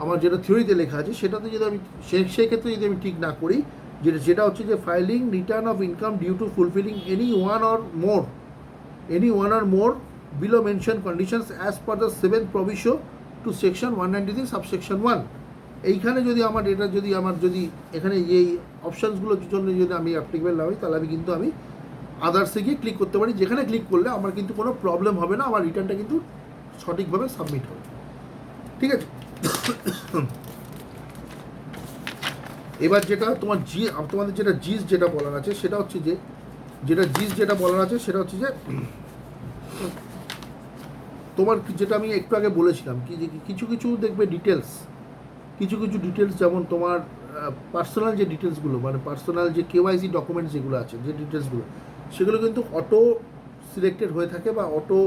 আমার যেটা থিওরিতে লেখা আছে সেটাতে যদি আমি সেই ক্ষেত্রে যদি আমি ঠিক না করি, যেটা হচ্ছে যে filing return of income due to fulfilling any one or more below mention conditions as per the 7th provision to section 193 subsection 1। এইখানে যদি যদি এখানে এই অপশানসগুলোর জন্য যদি আমি অ্যাপ্লিকেবল না হই, তাহলে আমি আদার্সে গিয়ে ক্লিক করতে পারি, যেখানে ক্লিক করলে আমার কিন্তু কোনো প্রবলেম হবে না, আমার রিটার্নটা কিন্তু সঠিকভাবে সাবমিট হবে। ঠিক আছে, এবার যেটা তোমাদের যেটা জিস যেটা বলার আছে সেটা হচ্ছে যে তোমার যেটা আমি একটু আগে বলেছিলাম কি যে কিছু দেখবে ডিটেলস, যেমন তোমার পার্সোনাল যে ডিটেলসগুলো, মানে পার্সোনাল যে KYC ডকুমেন্টস যেগুলো আছে, যে ডিটেলসগুলো, সেগুলো কিন্তু অটো সিলেক্টেড হয়ে থাকে বা অটো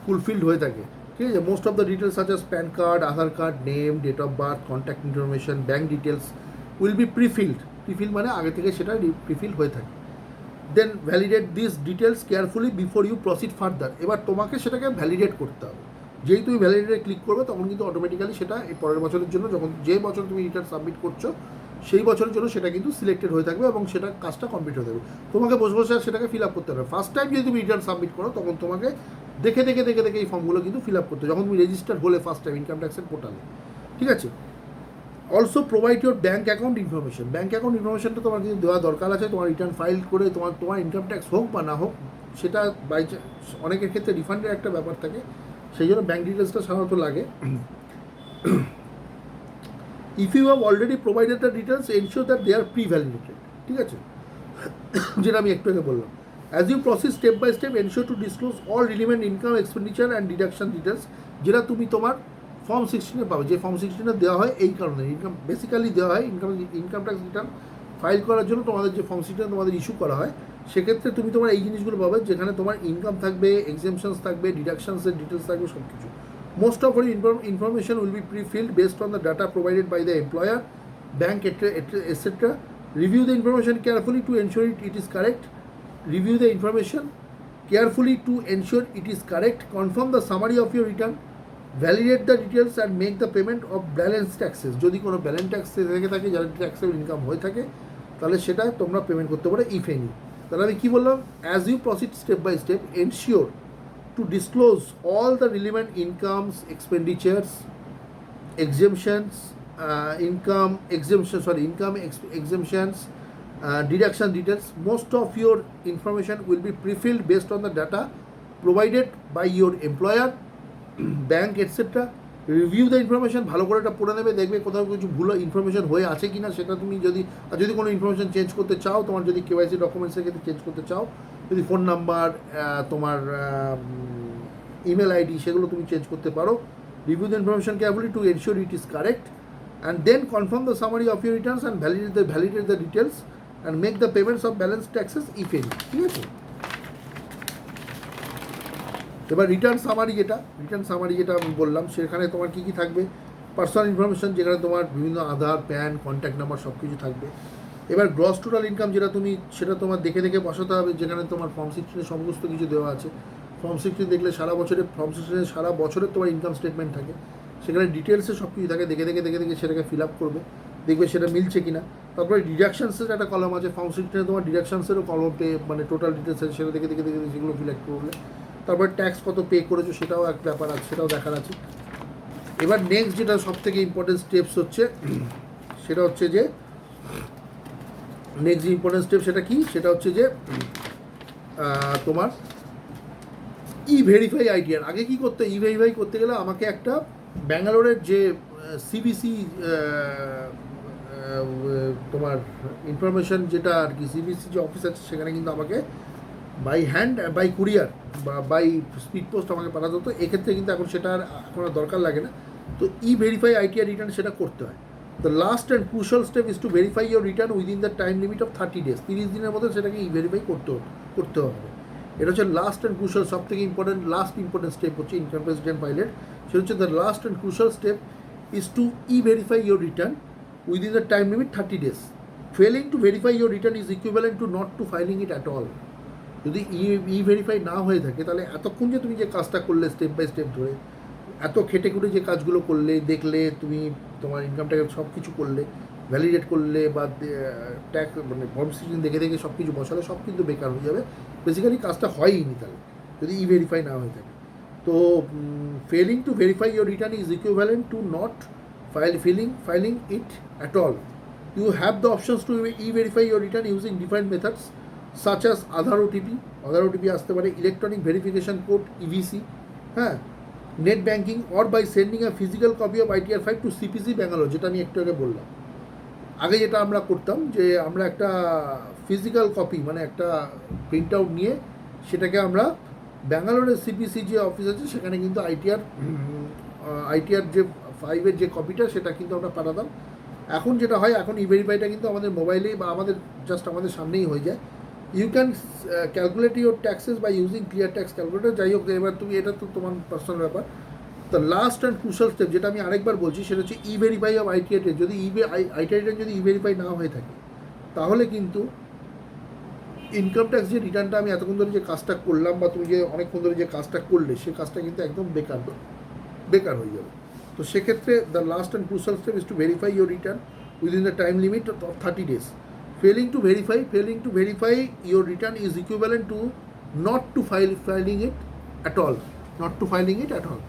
ফুলফিলড হয়ে থাকে। ঠিক আছে, most of the details such as PAN card, Aadhaar card, name, date of birth, contact information, bank details will be prefilled মানে আগে থেকে সেটা প্রিফিল্ড হয়ে থাকে। Then validate this details carefully before you proceed further. এবার তোমাকে সেটাকে ভ্যালিডেট করতে হবে। যেই তুমি ভ্যালিডেটে ক্লিক করবে তখন কিন্তু অটোমেটিক্যালি সেটা এই পরের বছরের জন্য, যে বছর তুমি রিটার্ন সাবমিট করছো সেই বছরের জন্য সেটা কিন্তু সিলেক্টেড হয়ে থাকবে এবং সেটা কাজটা কমপ্লিট হয়ে যাবে। তোমাকে বসে আর সেটাকে ফিল আপ করতে হবে। ফার্স্ট টাইম যদি তুমি রিটার্ন সাবমিট করো তখন তোমাকে দেখে এই ফর্মগুলো কিন্তু ফিল আপ করতে হবে, যখন তুমি রেজিস্টার হলে ফার্স্ট টাইম ইনকাম ট্যাক্সের পোর্টালে। ঠিক আছে, also provide your bank account ইনফরমেশনটা তোমার কিন্তু দেওয়া দরকার আছে। তোমার রিটার্ন ফাইল করে তোমার ইনকাম ট্যাক্স হোক বা না হোক, সেটা অনেকের ক্ষেত্রে রিফান্ডের একটা ব্যাপার থাকে, সেই জন্য ব্যাঙ্ক ডিটেলসটা সাধারণত লাগে। If you have already provided the details ensure that they are pre-validated. ঠিক আছে, যেটা আমি একটু আগে বললাম। As you process step by step ensure to disclose all relevant income, expenditure and deduction details, যেটা তুমি তোমার ফর্ম 16 পাবে। যে ফর্ম 16 দেওয়া হয় এই কারণে, ইনকাম বেসিক্যালি দেওয়া হয় ইনকাম ট্যাক্স রিটার্ন ফাইল করার জন্য তোমাদের যে ফর্ম 16 তোমাদের ইস্যু করা হয়, সেক্ষেত্রে তুমি তোমার এই জিনিসগুলো পাবে, যেখানে তোমার ইনকাম থাকবে, এক্সেমশনস থাকবে, ডিডাকশনসের ডিটেলস থাকবে, সব কিছু। Most of information will be pre-filled based on the data provided by the employer, bank, etc. Review the information carefully to ensure it is correct. Review the information carefully to ensure it is correct. Confirm the summary of your return. Validate the details and make the payment of balance taxes. যদি কোনো balance tax থেকে থাকে, যারা taxable income হয়ে থাকে, তাহলে সেটা তোমরা পেমেন্ট করতে পারো ইফ এনি। তাহলে আমি কী বললাম, as you proceed step by step, ensure to disclose all the relevant incomes, expenditures, exemptions, income exemptions, deduction details. Most of your information will be pre-filled based on the data provided by your employer, bank, etc. Review the information, ভালো করে এটা পড়ে নেবে, দেখবে কোথাও কিছু ভুল information হয়ে আছে কি না, সেটা তুমি যদি কোনো ইনফরমেশন চেঞ্জ করতে চাও, তোমার যদি কেওয়াইসি ডকুমেন্টসের ক্ষেত্রে চেঞ্জ করতে চাও, যদি ফোন নাম্বার, তোমার ইমেল আইডি, সেগুলো তুমি চেঞ্জ করতে পারো। Review the information carefully to ensure it is correct, and then confirm the summary of your returns and validate the details and make the payments of balance taxes if any. ঠিক আছে? এবার return summary যেটা আমি বললাম, সেখানে তোমার কী কী থাকবে, personal information, যেখানে তোমার বিভিন্ন আধার, প্যান, কন্ট্যাক্ট নাম্বার সব কিছু থাকবে। এবার গ্রস টোটাল ইনকাম সেটা তোমার দেখে বসাতে হবে, যেখানে তোমার ফর্ম 16 সমস্ত কিছু দেওয়া আছে। ফর্ম 16 দেখলে ফর্ম 16 সারা বছরের তোমার ইনকাম স্টেটমেন্ট থাকে, সেখানে ডিটেলসে সব কিছু থাকে, দেখে সেটাকে ফিল আপ করবে, দেখবে সেটা মিলছে কি না। তারপরে ডিডাকশানসের একটা কলম আছে, ফর্ম 16 তোমার ডিডাকশানসেরও কলমে, মানে টোটাল ডিটেলস আছে, সেটা দেখে সেগুলো ফিল আপ করবে। তারপরে ট্যাক্স কত পে করেছো, সেটাও এক ব্যাপার আছে, সেটাও দেখার আছে। এবার নেক্সট যেটা সব থেকে ইম্পর্টেন্ট স্টেপস হচ্ছে, সেটা হচ্ছে যে সেটা হচ্ছে যে তোমার ভেরিফাই আইডিয়ার আগে কী করতে, ভেরিফাই করতে গেলে আমাকে একটা ব্যাঙ্গালোরের যে সিবিসি তোমার ইনফরমেশন যেটা আর কি, সিবিসি যে অফিস আছে, সেখানে কিন্তু আমাকে বাই কুরিয়ার বা বাই স্পিড পোস্ট আমাকে পাঠাতে হতো। এক্ষেত্রে কিন্তু এখন সেটা এখন আর দরকার লাগে না। তো ভেরিফাই আইটিআর রিটার্ন সেটা করতে হয়। The last and crucial step is to verify your return within the time limit of 30 days। 30 দিনের মধ্যে সেটাকে ভেরিফাই করতে হবে। এটা হচ্ছে লাস্ট অ্যান্ড ক্রুশাল, সব থেকে ইম্পর্টেন্ট স্টেপ হচ্ছে ইনকাম ট্যাক্স রিটার্ন ফাইলের। সেটা হচ্ছে the last and crucial step is to verify your return within the time limit 30 days। Failing to verify your return is equivalent to not to filing it at all. যদি verify না হয়ে থাকে, তাহলে এতক্ষণ যে তুমি যে কাজটা করলে স্টেপ বাই স্টেপ ধরে, এত খেটে খুঁটে যে কাজগুলো করলে, দেখলে তুমি তোমার ইনকাম ট্যাক্স সব কিছু করলে, ভ্যালিডেট করলে, বা ট্যাক্স মানে ফর্ম 16 দেখে সব কিছু বসালে, সব কিন্তু বেকার হয়ে যাবে। বেসিক্যালি কাজটা হয়ইনি তাহলে, যদি ভেরিফাই না হয়ে থাকে। তো failing to verify your return is equivalent to not filing it at all. You have the options to verify your return using different methods such as Aadhaar OTP আসতে পারে, ইলেকট্রনিক ভেরিফিকেশন কোড EVC, হ্যাঁ, net banking, or by sending a physical copy of ITR 5 to CPC Bangalore, যেটা আমি একটু আগে বললাম। আগে যেটা আমরা করতাম, যে আমরা একটা ফিজিক্যাল কপি, মানে একটা প্রিন্ট আউট নিয়ে সেটাকে আমরা ব্যাঙ্গালোরের CPC যে অফিস আছে, সেখানে কিন্তু ITR যে 5-এর যে কপিটা, সেটা কিন্তু আমরা পাঠাতাম। এখন যেটা হয়, এখন ভেরিফাইটা কিন্তু আমাদের মোবাইলেই বা আমাদের সামনেই হয়ে যায়। You can calculate your taxes by using clear tax calculator. যাই হোক, এবার তুমি এটা তো তোমার পার্সোনাল ব্যাপার। The last and crucial step, যেটা আমি আরেকবার বলছি, সেটা হচ্ছে ভেরিফাই অফ ITR। যদি ITR রিটার্ন যদি ভেরিফাই না হয়ে থাকে, তাহলে কিন্তু ইনকাম ট্যাক্স যে রিটার্নটা আমি এতক্ষণ ধরে যে কাজটা করলাম, বা তুমি যে অনেকক্ষণ ধরে যে কাজটা করলে, সেই কাজটা কিন্তু একদম বেকার হয়ে যাবে। তো সেক্ষেত্রে the last and crucial step is to verify your return within the time limit of 30 days। Failing to verify your return is equivalent to not to filing it at all.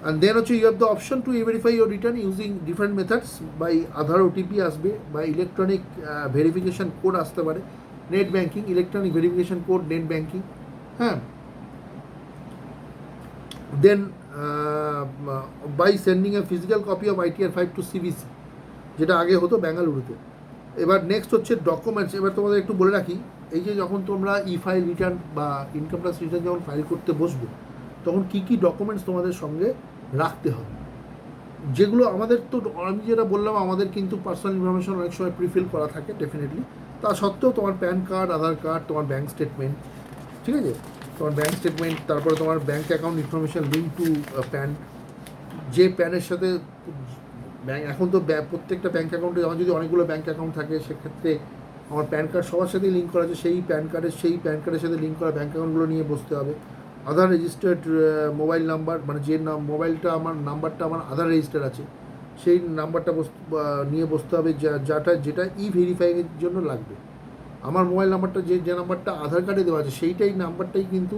And then also you have the option to verify your return using different methods by Aadhaar OTP আসবে, by electronic verification code আসতে পারে, net banking, electronic verification code, net banking, হ্যাঁ, then by sending a physical copy of ITR 5 to CBC, যেটা আগে হতো বেঙ্গালুরুতে। এবার next হচ্ছে ডকুমেন্টস। এবার তোমাদের একটু বলে রাখি, এই যে যখন তোমরা ফাইল রিটার্ন বা ইনকাম ট্যাক্স রিটার্ন যখন ফাইল করতে বসবে, তখন কী কী ডকুমেন্টস তোমাদের সঙ্গে রাখতে হবে। যেগুলো আমাদের তো, আমি যেটা বললাম, আমাদের কিন্তু পার্সোনাল ইনফরমেশন অনেক সময় প্রিফিল করা থাকে ডেফিনেটলি। তা সত্ত্বেও তোমার প্যান কার্ড, আধার কার্ড, তোমার ব্যাঙ্ক স্টেটমেন্ট, ঠিক আছে, তোমার ব্যাঙ্ক স্টেটমেন্ট, তারপরে তোমার bank account information link to pan, যে প্যানের সাথে ব্যাঙ্ক, এখন তো প্রত্যেকটা ব্যাঙ্ক অ্যাকাউন্টে আমার যদি অনেকগুলো ব্যাঙ্ক অ্যাকাউন্ট থাকে, সেক্ষেত্রে আমার প্যান কার্ড সবার সাথেই লিঙ্ক করা আছে, সেই প্যান কার্ডের সাথে লিঙ্ক করা ব্যাঙ্ক অ্যাকাউন্টগুলো নিয়ে বসতে হবে। আধার রেজিস্টার্ড মোবাইল নাম্বার, মানে যে মোবাইলটা আমার নাম্বারটা আমার আধার রেজিস্টার আছে, সেই নাম্বারটা নিয়ে বসতে হবে, যেটা ভেরিফাইয়ের জন্য লাগবে। আমার মোবাইল নাম্বারটা যে নাম্বারটা আধার কার্ডে দেওয়া আছে, সেইটাই নাম্বারটাই কিন্তু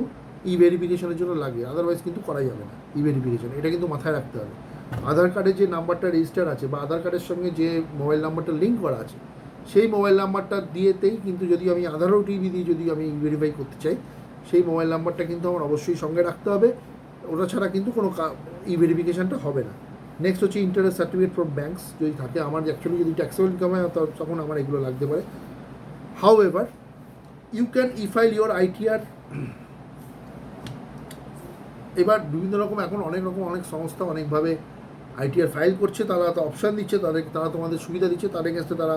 ভেরিফিকেশনের জন্য লাগে, আদারওয়াইজ কিন্তু করা যাবে না ভেরিফিকেশন। এটা কিন্তু মাথায় রাখতে হবে। আধার কার্ডে যে নাম্বারটা রেজিস্টার আছে বা আধার কার্ডের সঙ্গে যে মোবাইল নাম্বারটা লিঙ্ক করা আছে, সেই মোবাইল নাম্বারটা দিয়েতেই কিন্তু, যদি আমি আধার ওটিপি দিয়ে যদি আমি ভেরিফাই করতে চাই, সেই মোবাইল নাম্বারটা কিন্তু আমার অবশ্যই সঙ্গে রাখতে হবে। ওটা ছাড়া কিন্তু কোনো ভেরিফিকেশানটা হবে না। নেক্সট হচ্ছে ইন্টারেস্ট সার্টিফিকেট ফ্রম ব্যাঙ্কস যদি থাকে। আমার অ্যাকচুয়ালি যদি ট্যাক্সেবল ইনকাম হয় তখন আমার এগুলো লাগতে পারে। However, you can e-file your ITR। এবার বিভিন্ন রকম, এখন অনেক সংস্থা অনেকভাবে ITR ফাইল করছে, তারা তো অপশান দিচ্ছে, তারা তোমাদের সুবিধা দিচ্ছে, তার এগেন্সটে তারা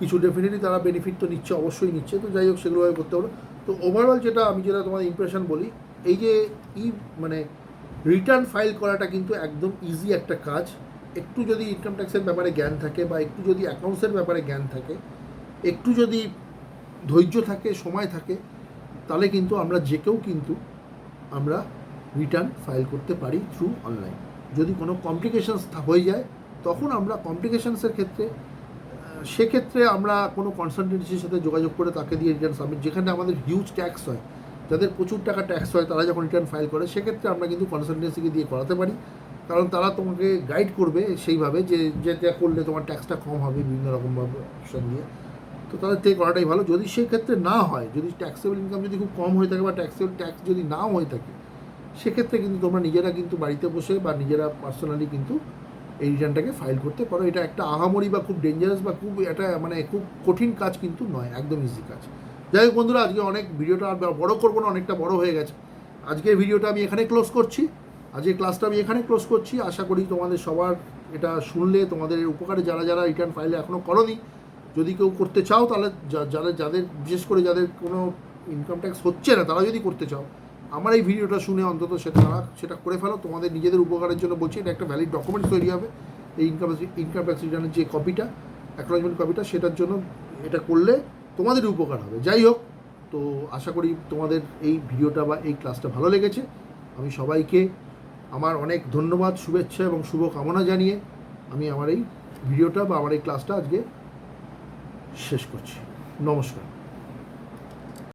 কিছু ডেফিনেটলি তারা বেনিফিট তো নিচ্ছে, অবশ্যই নিচ্ছে। তো যাই হোক, সেগুলোভাবে করতে হবে। তো ওভারঅল আমি যেটা তোমাদের ইমপ্রেশন বলি, এই যে মানে রিটার্ন ফাইল করাটা কিন্তু একদম ইজি একটা কাজ। একটু যদি ইনকাম ট্যাক্সের ব্যাপারে জ্ঞান থাকে, বা একটু যদি অ্যাকাউন্টসের ব্যাপারে জ্ঞান থাকে, একটু যদি ধৈর্য থাকে, সময় থাকে, তাহলে কিন্তু আমরা যে কেউ কিন্তু আমরা রিটার্ন ফাইল করতে পারি থ্রু অনলাইন। যদি কোনো কমপ্লিকেশানস হয়ে যায়, তখন আমরা কমপ্লিকেশানসের ক্ষেত্রে সেক্ষেত্রে আমরা কোনো কনসালটেন্সির সাথে যোগাযোগ করে তাকে দিয়ে রিটার্ন সাবমিট, যেখানে আমাদের হিউজ ট্যাক্স হয়, যাদের প্রচুর টাকা ট্যাক্স হয়, তারা যখন রিটার্ন ফাইল করে, সেক্ষেত্রে আমরা কিন্তু কনসালটেন্সিকে দিয়ে করাতে পারি। কারণ তারা তোমাকে গাইড করবে সেইভাবে যে যেটা করলে তোমার ট্যাক্সটা কম হবে, বিভিন্ন রকমভাবে অপশান দিয়ে। তো তাদের থেকে করাটাই ভালো। যদি সেই ক্ষেত্রে না হয়, যদি ট্যাক্সেবল ইনকাম যদি খুব কম হয়ে থাকে, বা ট্যাক্স যদি নাও হয়ে থাকে, সেক্ষেত্রে কিন্তু তোমরা নিজেরা কিন্তু বাড়িতে বসে বা নিজেরা পার্সোনালি কিন্তু এই রিটার্নটাকে ফাইল করতে পারো। এটা একটা আহামরি বা খুব ডেঞ্জারাস বা খুব এটা মানে খুব কঠিন কাজ কিন্তু নয়, একদম ইজি কাজ। যাই হোক বন্ধুরা, আজকে অনেক ভিডিওটা আর বড় করবো না, অনেকটা বড় হয়ে গেছে। আজকের ভিডিওটা আমি এখানে ক্লোজ করছি, আজকের ক্লাসটা আমি এখানে ক্লোজ করছি। আশা করি তোমাদের সবার এটা শুনলে তোমাদের উপকারে, যারা রিটার্ন ফাইলে এখনও করোনি, যদি কেউ করতে চাও, তাহলে যাদের বিশেষ করে যাদের কোনো ইনকাম ট্যাক্স হচ্ছে না, তারা যদি করতে চাও, আমার এই ভিডিওটা শুনে অন্তত সেটা করে ফেলো। তোমাদের নিজেদের উপকারের জন্য বলছি, এটা একটা ভ্যালিড ডকুমেন্টস তৈরি হবে। এই ইনকাম ট্যাক্স রিটার্নের যে কপিটা, অ্যাকনোলেজমেন্ট কপিটা, সেটার জন্য এটা করলে তোমাদের উপকার হবে। যাই হোক, তো আশা করি তোমাদের এই ভিডিওটা বা এই ক্লাসটা ভালো লেগেছে। আমি সবাইকে আমার অনেক ধন্যবাদ, শুভেচ্ছা এবং শুভকামনা জানিয়ে আমি আমার এই ভিডিওটা বা আমার এই ক্লাসটা আজকে শেষ করছি। নমস্কার।